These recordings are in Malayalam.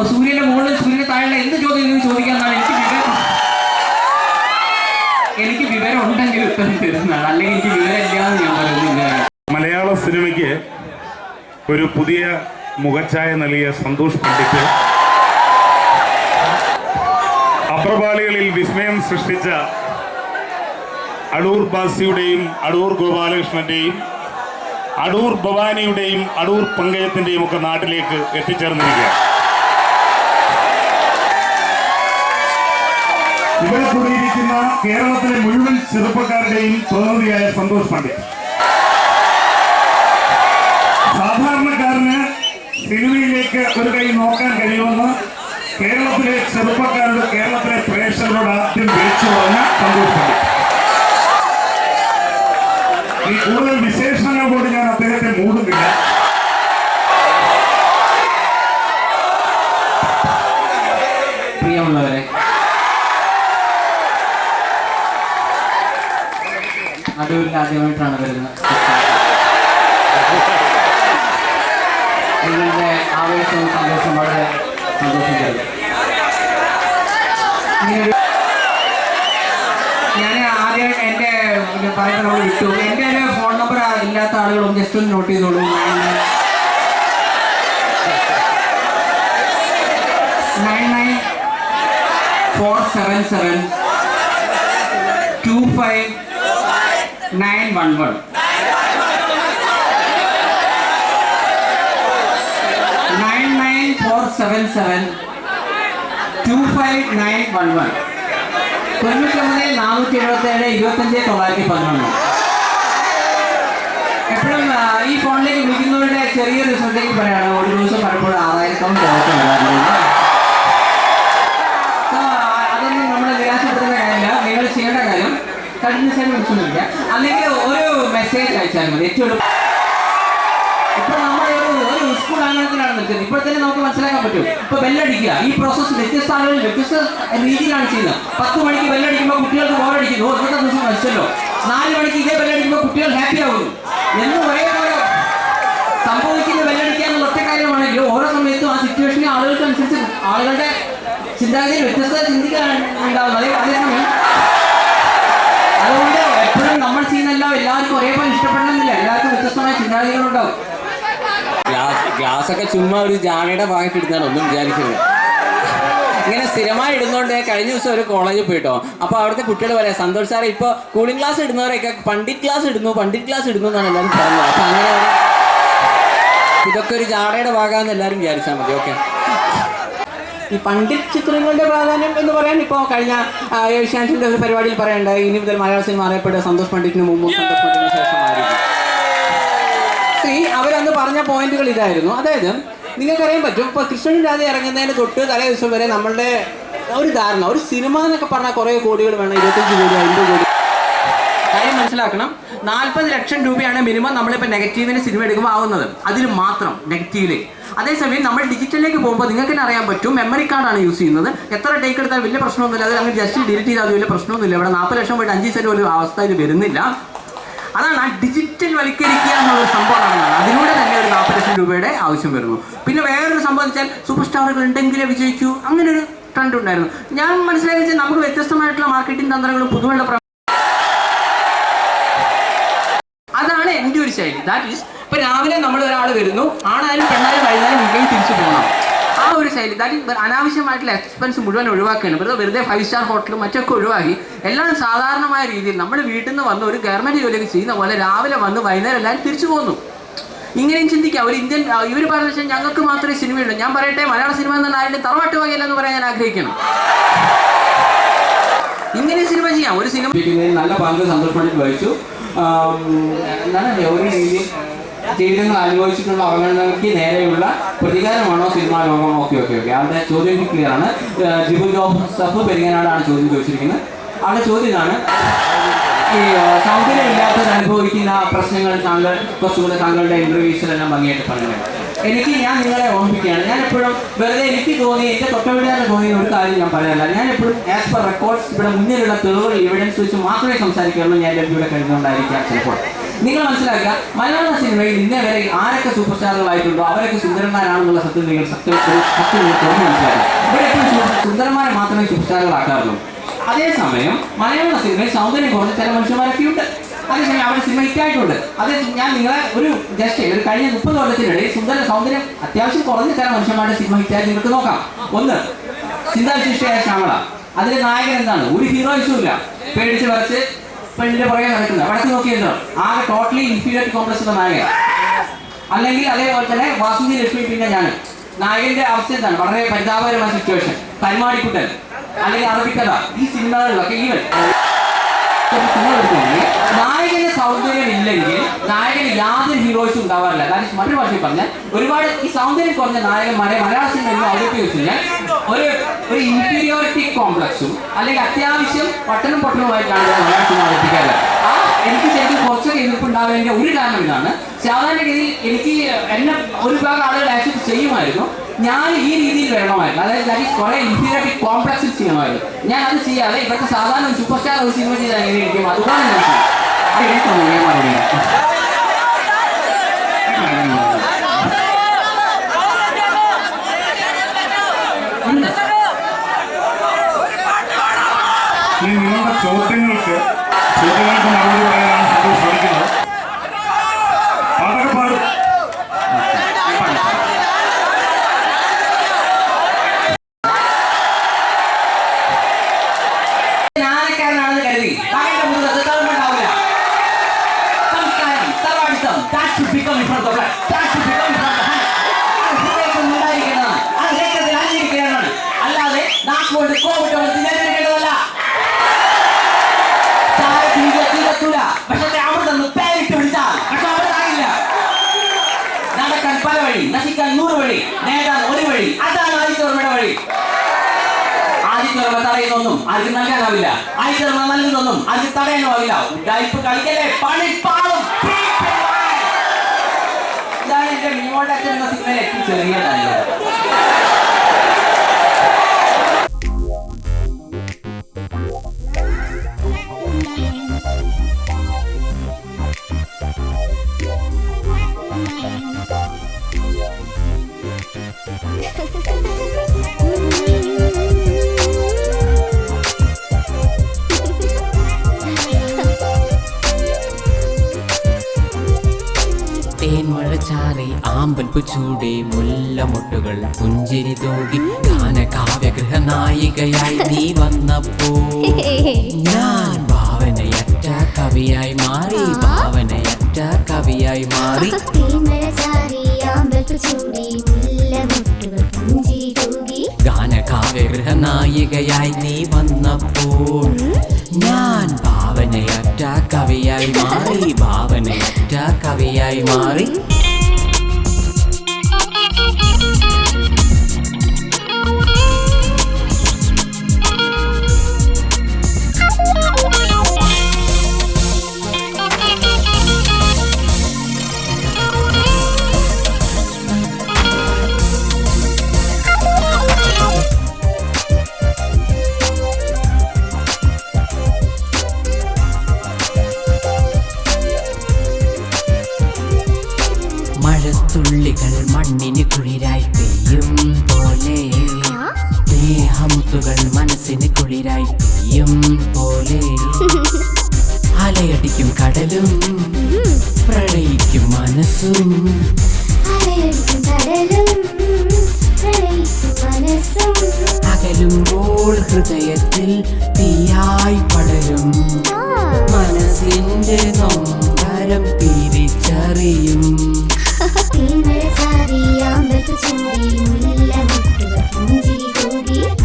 സൂര്യന്റെ മുകളിൽ സൂര്യന്റെ താഴെ എന്ത് ചോദ്യം ചോദിക്കാന്നാണ് എനിക്ക് വിവരം ഉണ്ടെങ്കിൽ ഉത്തരം തരുന്നതാണ്, അല്ലെങ്കിൽ എനിക്ക് വിവരം ഇല്ലാന്ന് ഞാൻ പറയുന്നില്ല. മലയാള സിനിമയ്ക്ക് ഒരു പുതിയ മുഖച്ഛായ നൽകിയ സന്തോഷ് പണ്ഡിറ്റ്, അപ്രപാളികളിൽ വിസ്മയം സൃഷ്ടിച്ച അടൂർ ബാസിയുടെയും അടൂർ ഗോപാലകൃഷ്ണന്റെയും അടൂർ ഭവാനിയുടെയും അടൂർ പങ്കജത്തിന്റെയും ഒക്കെ നാട്ടിലേക്ക് എത്തിച്ചേർന്നിരിക്കുക. ഇവിടെ കൂടിയിരിക്കുന്ന കേരളത്തിലെ മുഴുവൻ ചെറുപ്പക്കാരുടെയും പ്രതിനിധിയായ സന്തോഷ് പണ്ഡിറ്റ്, സാധാരണക്കാരന് സിനിമയിലേക്ക് ഒരു കൈ നോക്കാൻ കഴിയുമെന്ന് കേരളത്തിലെ ചെറുപ്പക്കാരുടെ, കേരളത്തിലെ പ്രേക്ഷകരോട് ആദ്യം വിളിച്ചു പറഞ്ഞ സന്തോഷ് പണ്ഡിറ്റ്. ഈ കൂടുതൽ വിശേഷണങ്ങൾ കൊണ്ട് ഞാൻ അദ്ദേഹത്തെ മൂടുന്നില്ല. പ്രിയമുള്ളവരെ, അടൂരിൽ ആദ്യമായിട്ടാണ് വരുന്നത്. നിങ്ങളുടെ ആവേശവും സന്തോഷവും വളരെ സന്തോഷം തരുന്നു. ഞാൻ ആദ്യം എൻ്റെ പറയുന്നതോട് വിട്ടു. എൻ്റെ ഒരു ഫോൺ നമ്പർ ഇല്ലാത്ത ആളുകളും ജസ്റ്റ് ഒന്ന് നോട്ട് ചെയ്തോളൂ. 9947725911 9947725911 9947772511. എപ്പോഴും ഈ ഫോണിലേക്ക് വിളിക്കുന്നവരുടെ ചെറിയൊരു റിസൾട്ടേക്ക് പറയാണ്. ഒരു ദിവസം പലപ്പോഴും 6000 അതൊന്നും നമ്മൾ നിരാശപ്പെടുന്ന കാര്യമില്ല. നിങ്ങൾ ചെയ്യേണ്ട കാര്യം കണ്ടിന്യൂസ് ആയിട്ട് വിളിച്ചൊന്നുമില്ല, അല്ലെങ്കിൽ ഒരു മെസ്സേജ് അയച്ചാൽ മതി. ഏറ്റവും ഇപ്പൊ നമ്മൾ ഒരു സ്കൂൾ അംഗനത്തിലാണ് നിൽക്കുന്നത്. ഇപ്പോൾ തന്നെ നമുക്ക് മനസ്സിലാക്കാൻ പറ്റും. ഇപ്പൊ ബെല്ലടിക്കുക, ഈ പ്രോസസ്സ് വ്യത്യസ്ത ആളുകൾ വ്യത്യസ്ത രീതിയിലാണ് ചെയ്യുന്നത്. 10 മണിക്ക് ബെല്ലടിക്കുമ്പോൾ കുട്ടികൾക്ക് ബോറടിക്കുന്നു, ഇന്നത്തെ ദിവസം നശിച്ചല്ലോ. 4 മണിക്ക് ഇതേ ബെല്ലടിക്കുമ്പോൾ കുട്ടികൾ ഹാപ്പി ആവുന്നു എന്ന് ഒരേപോലെ സംഭവിക്കുന്ന ബെല്ലടിക്കാനുള്ള ഒറ്റ കാര്യമാണെങ്കിലും ഓരോ സമയത്തും ആ സിറ്റുവേഷനെ ആളുകൾക്ക് അനുസരിച്ച് ആളുകളുടെ ചിന്താഗതിയിൽ വ്യത്യസ്ത ചിന്തിക്കാൻ ഉണ്ടാവുന്നത്. അതേസമയം അതുകൊണ്ട് എപ്പോഴും നമ്മൾ ചെയ്യുന്നതെല്ലാം എല്ലാവർക്കും ഒരേപോലെ ഇഷ്ടപ്പെടണമെന്നില്ല. എല്ലാവർക്കും വ്യത്യസ്തമായ ചിന്താഗതികളുണ്ടാവും. ഗ്ലാസ്സൊക്കെ ചുമ്മാ ഒരു ജാനയുടെ ഭാഗത്ത് ഇടുന്നതാണ്, ഒന്നും വിചാരിക്കുന്നത്. ഇങ്ങനെ സ്ഥിരമായി ഇടുന്നതുകൊണ്ട് കഴിഞ്ഞ ദിവസം ഒരു കോളേജിൽ പോയിട്ടോ. അപ്പോൾ അവിടുത്തെ കുട്ടികൾ പറയാം, സന്തോഷ് സാറേ ഇപ്പോൾ കൂളിംഗ് ക്ലാസ് ഇടുന്നവരൊക്കെ പണ്ഡിറ്റ് ക്ലാസ് ഇടുന്നു എന്നാണ് എല്ലാവരും പറഞ്ഞത്. അപ്പം അങ്ങനെ ഇതൊക്കെ ഒരു ജാടയുടെ ഭാഗമാണെന്ന് എല്ലാവരും വിചാരിച്ചാൽ മതി. ഓക്കെ, ഈ പണ്ഡിറ്റ് ചിത്രങ്ങളുടെ പ്രാധാന്യം എന്ന് പറയാൻ ഇപ്പോൾ കഴിഞ്ഞ ഏഷ്യാനെറ്റിൻ്റെ ഒരു പരിപാടിയിൽ പറയേണ്ടത്, ഇനി മുതൽ മലയാള സിനിമ അറിയപ്പെടുക സന്തോഷ് പണ്ഡിറ്റിന് മുമ്പും സന്തോഷ് പണ്ഡിറ്റിന് ശേഷമായിരിക്കും. അവരന്ന് പറഞ്ഞ പോയിന്റുകൾ ഇതായിരുന്നു. അതായത് നിങ്ങൾക്കറിയാൻ പറ്റും, ഇപ്പോൾ കൃഷ്ണൻ രാധ ഇറങ്ങുന്നതിന് തൊട്ട് തലേ ദിവസം വരെ നമ്മളുടെ ഒരു ധാരണ, ഒരു സിനിമ എന്നൊക്കെ പറഞ്ഞാൽ കുറേ കോടികൾ വേണം, 25 കോടി 50 കോടി. കാര്യം മനസ്സിലാക്കണം, 40 ലക്ഷം രൂപയാണ് മിനിമം നമ്മളിപ്പോൾ നെഗറ്റീവിന് സിനിമ എടുക്കുമ്പോൾ ആവുന്നത്, അതിൽ മാത്രം നെഗറ്റീവിലേക്ക്. അതേസമയം നമ്മൾ ഡിജിറ്റലിലേക്ക് പോകുമ്പോൾ നിങ്ങൾക്ക് തന്നെ അറിയാൻ പറ്റും, മെമ്മറി കാർഡാണ് യൂസ് ചെയ്യുന്നത്. എത്ര ടേക്ക് എടുത്താൽ വലിയ പ്രശ്നമൊന്നുമില്ല, അത് അങ്ങനെ ജസ്റ്റ് ഡിലീറ്റ് ചെയ്താൽ വലിയ പ്രശ്നമൊന്നുമില്ല. ഇവിടെ 40 ലക്ഷം പോയിട്ട് 5 സെന്റ് ഒരു അവസ്ഥയിൽ വരുന്നില്ല. അതാണ് ആ ഡിജിറ്റൽ വൽക്കരിക്കുക എന്നുള്ളൊരു സംഭവമാണ്. അതിലൂടെ തന്നെ ഒരു 40 ലക്ഷം രൂപയുടെ ആവശ്യം വരുന്നു. പിന്നെ വേറൊരു സംഭവം വെച്ചാൽ സൂപ്പർ സ്റ്റാറുകൾ ഉണ്ടെങ്കിലേ വിജയിക്കൂ, അങ്ങനെ ഒരു ട്രെൻഡ് ഉണ്ടായിരുന്നു. ഞാൻ മനസ്സിലാക്കി വെച്ചാൽ നമുക്ക് വ്യത്യസ്തമായിട്ടുള്ള മാർക്കറ്റിംഗ് തന്ത്രങ്ങളും പുതുമയുള്ള അതാണ് എൻ്റെ ഒരു ശൈലി. ദാറ്റ് ഈസ്, ഇപ്പം രാവിലെ നമ്മൾ ഒരാൾ വരുന്നു, ആണായാലും പെണ്ണായാലും വൈകുന്നേരം വീട്ടിൽ തിരിച്ചു പോകണം. ആ ഒരു ശൈലി, ദാറ്റ് ഈസ് അനാവശ്യമായിട്ടുള്ള എക്സ്പെൻസ് മുഴുവൻ ഒഴിവാക്കുകയാണ്. വെറുതെ 5 സ്റ്റാർ ഹോട്ടലും മറ്റൊക്കെ ഒഴിവാക്കി എല്ലാം സാധാരണമായ രീതിയിൽ നമ്മുടെ വീട്ടിൽ നിന്ന് വന്ന് ഒരു ഗവൺമെൻറ് ജോലിയൊക്കെ ചെയ്യുന്ന പോലെ രാവിലെ വന്ന് വൈകുന്നേരം എല്ലാവരും തിരിച്ചു പോകുന്നു. ഇങ്ങനെയും ചിന്തിക്കാം. ഒരു ഇന്ത്യൻ ഇവർ പറഞ്ഞു വെച്ചാൽ ഞങ്ങൾക്ക് മാത്രമേ സിനിമയുള്ളൂ. ഞാൻ പറയട്ടെ, മലയാള സിനിമ എന്നുള്ള ആരുടെ തറവാട്ട് വകയില്ല എന്ന് പറയാൻ ഞാൻ ആഗ്രഹിക്കണം. ഇങ്ങനെ സിനിമ ചെയ്യാം. ഒരു സിനിമ നല്ല പങ്ക് സന്തോഷ് പണ്ഡിറ്റ് വഹിച്ചു. എന്താണ് ഒരു രീതിയിൽ ചെയ്തെന്ന് അനുഭവിച്ചിട്ടുള്ള അവഗണനയ്ക്ക് നേരെയുള്ള പ്രതികാരമാണോ സിനിമാ ലോകം? ഓക്കെ. ആളുടെ ചോദ്യം ക്ലിയർ ആണ്. ജിബു ജോസഫ് പെരിങ്ങനാടാണ് ചോദ്യം ചോദിച്ചിരിക്കുന്നത്. ആളുടെ ചോദ്യം ഇതാണ്, ഈ സൗന്ദര്യമില്ലാത്തത് അനുഭവിക്കുന്ന പ്രശ്നങ്ങൾ താങ്കൾ കുറച്ചുകൂടെ താങ്കളുടെ ഇന്റർവ്യൂസിലെല്ലാം ഭംഗിയായിട്ട് പറയുന്നത്. ഞാൻ നിങ്ങളെ ഓർമ്മിപ്പിക്കുകയാണ്, ഞാൻ എപ്പോഴും വെറുതെ എനിക്ക് തോന്നി, എൻ്റെ തൊട്ടവിടാതെ തോന്നിയ ഒരു കാര്യം ഞാൻ പറയാനല്ല. ഞാൻ എപ്പോഴും ആസ് പെർ റെക്കോർഡ്സ് ഇവിടെ മുന്നിലുള്ള തെളിവുകൾ എവിഡൻസ് വെച്ച് മാത്രമേ സംസാരിക്കുകയുള്ളൂ. ഞാൻ എൻ്റെ ഇവിടെ കഴിഞ്ഞുകൊണ്ടായിരിക്കാം ചിലപ്പോൾ. നിങ്ങൾ മനസ്സിലാക്കുക, മലയാള സിനിമയിൽ ഇന്നേ വരെ ആരൊക്കെ സൂപ്പർ സ്റ്റാറുകളായിട്ടുണ്ടോ അവരൊക്കെ സുന്ദരന്മാരാണെന്നുള്ള സത്യം നിങ്ങൾ മനസ്സിലാക്കുക. ഇവിടെ എപ്പോഴും സുന്ദരന്മാരെ മാത്രമേ സൂപ്പർ സ്റ്റാറുകളാക്കാറുള്ളൂ. അതേസമയം മലയാള സിനിമയിൽ സൗന്ദര്യം കുറഞ്ഞ ചില മനുഷ്യന്മാരൊക്കെ ഉണ്ട്. അതേസമയം അവരുടെ സിനിമ ഹിറ്റായിട്ടുണ്ട്. അതേസമയം ഞാൻ നിങ്ങളെ ഒരു കഴിഞ്ഞ 30 കൊല്ലത്തിനിടയിൽ സൗന്ദര്യം അത്യാവശ്യം കുറഞ്ഞ ചില മനുഷ്യന്മാരുടെ സിനിമ ഹിറ്റായി നിങ്ങൾക്ക് നോക്കാം. ഒന്ന്, ചിന്താവിശിഷ്ടയായ ശ്യാമള. അതിലെ നായകൻ എന്താണ്? ഒരു ഹീറോയിസും ഇല്ല. പേടിച്ച് വരച്ച് പെണ്ണിന്റെ പുറകെ നടക്കുന്നത്. വടക്ക് നോക്കിയല്ലോ, ആകെ ടോട്ടലി ഇൻഫീരിയോറിറ്റി കോംപ്ലക്സ് ഉള്ള നായകൻ. അല്ലെങ്കിൽ അതേപോലെ തന്നെ വാസുകി ലക്ഷ്മി. പിന്നെ ഞാൻ നായകന്റെ അവസ്ഥ എന്താണ്? വളരെ പരിതാപകരമായ സിറ്റുവേഷൻ. കൈമാടിക്കുട്ടൻ അല്ലെങ്കിൽ അറബിക്കഥ, ഈ സിനിമകളിലൊക്കെ ഈവൻ നായകന് സൗന്ദര്യം ഇല്ലെങ്കിൽ നായകന് യാതൊരു ഹീറോയിസും ഉണ്ടാവാറില്ല. കാരണം മറ്റൊരു ഭാഷയിൽ പറഞ്ഞാൽ ഒരുപാട് ഈ സൗന്ദര്യം കുറഞ്ഞ നായകന്മാരെ മലയാള സിനിമ അവതരിപ്പിച്ചു കഴിഞ്ഞാൽ ഒരു ഇൻഫീരിയോറിറ്റി കോംപ്ലക്സും അല്ലെങ്കിൽ അത്യാവശ്യം പൊട്ടനുമായിട്ടാണ് മലയാള സിനിമ അവതരിപ്പിക്കാറ്. എനിക്ക് ശരിക്കും കുറച്ചൊക്കെ എതിർപ്പുണ്ടാവേണ്ട ഒരു കാരണം ഇതാണ്. സാധാരണഗതിയിൽ എനിക്ക് എന്നെ ഒരു ഭാഗം ആളുകൾ ആക്സെപ്റ്റ് ചെയ്യുമായിരുന്നു. ഞാൻ ഈ രീതിയിൽ വരണമായിരുന്നു. അതായത് കുറെ ഇൻഫീരിയോറിറ്റി കോംപ്ലക്സിൽ ചെയ്യണമായിരുന്നു. ഞാൻ അത് ചെയ്യാതെ ഇവിടുത്തെ സാധാരണ സൂപ്പർ സ്റ്റാർ ഒരു സിനിമ ചെയ്താൽ എങ്ങനെയിരിക്കും അതുകൊണ്ടാണ് നിങ്ങളുടെ ചോദ്യങ്ങൾക്ക് മറുപടി പറയാനാണ് സന്തോഷ് ശ്രമിക്കുന്നത്. ഞാനക്കാരനാണെന്ന് കരുതി മകന്റെ മുഖത്ത് തളർന്നുണ്ടാവില്ല. സംസ്കാരം, തറവാടിത്തം, ഉണ്ടായിരിക്കണം. അല്ലാതെ നാക്കുകൊണ്ട് കോവിട്ടവർ തിരഞ്ഞെടുക്കേണ്ടതല്ല. പക്ഷെ അമൃതെന്ന് പേരിട്ട് വിളിച്ചാൽ പക്ഷെ അമൃതാകില്ല. നടക്കാൻ പല വഴി, നശിക്കാൻ 100 വഴി, നേടാൻ ഒരു വഴി. അതാണ് ആദിത്യവർമ്മയുടെ വഴി. ആദിത്യവർമ്മ തടയുന്നൊന്നും ആദ്യം നൽകാനാവില്ല. ആദിത്യവർമ്മ നൽകുന്നൊന്നും ആദ്യം തടയാനാവില്ല. ഉഡായിപ്പ് കളിക്കല്ലേ, പണിപ്പാളും. ഇതാണ് എന്റെ മിനിമോളുടെ അച്ഛൻ എന്ന സിനിമയിൽ ഏറ്റവും ചെറിയ ഡയലോഗ്. തേന്മഴച്ചാറി ആമ്പൽപ്പു ചൂടി മുല്ലമൊട്ടുകൾ പുഞ്ചിരി തൂകി ഗാനകാവ്യഗൃഹ നായികയായി നീ വന്നപ്പോ ഞാൻ ഭാവനയറ്റ കവിയായി മാറി. ഗാനകാവ്യഗൃഹ നായികയായി നീ വന്നപ്പോൾ ഞാൻ ഭാവനയറ്റ കവിയായി മാറി. മഴത്തുള്ളികൾ മണ്ണിന് കുളിരായി പെയ്യും പോലെ, സ്നേഹമുത്തുകൾ മനസ്സിന് കുളിരായി പെയ്യും പോലെ, അലയടിക്കും കടലും പ്രണയിക്കും മനസ്സും, അകലുമ്പോൾ ഹൃദയത്തിൽ തീയായി പടരും, മനസ്സിന്റെ നൊമ്പരം തിരിച്ചറിയും.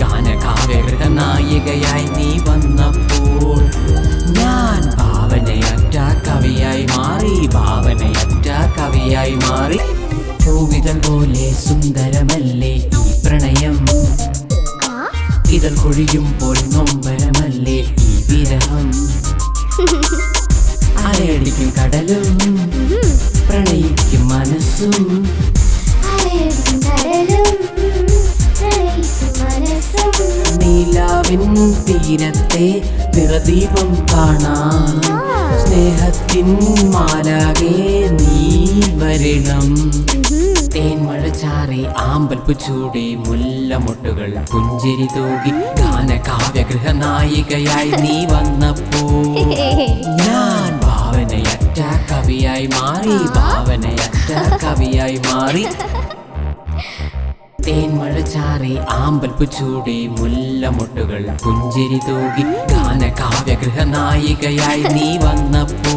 ഗാനകാവ്യഗൃഹ നായികയായി നീ വന്നപ്പോൾ ഞാൻ ഭാവനയറ്റ കവിയായി മാറി. പൂവിതൾ പോലെ സുന്ദരമല്ലേ ഈ പ്രണയം, ഇതൾ കൊഴിയുമ്പോൾ നൊമ്പരമല്ലേ ഈ വിരഹം, അലയടിക്കും കടലും പ്രണയിക്കും മനസ്സും, നീലാവിൻ തീരത്തെ നിറദീപം കാണാൻ സ്നേഹത്തിൻ മാലാകെ നീ വരണം. തേൻമഴ ചാറി ആമ്പൽപ്പു ചൂടി മുല്ലമൊട്ടുകൾ പുഞ്ചിരി തൂകി ഗാനകാവ്യഗൃഹ നായികയായി നീ വന്നപ്പോ ഞാൻ ഭാവനയറ്റ കവിയായി മാറി, ഭാവനയറ്റ കവിയായി മാറി. തേൻമഴ ചാറി ആമ്പൽപ്പു ചൂടി മുല്ലമൊട്ടുകൾ പുഞ്ചിരി തൂകി ഗാനകാവ്യഗൃഹ നായികയായി നീ വന്നപ്പോ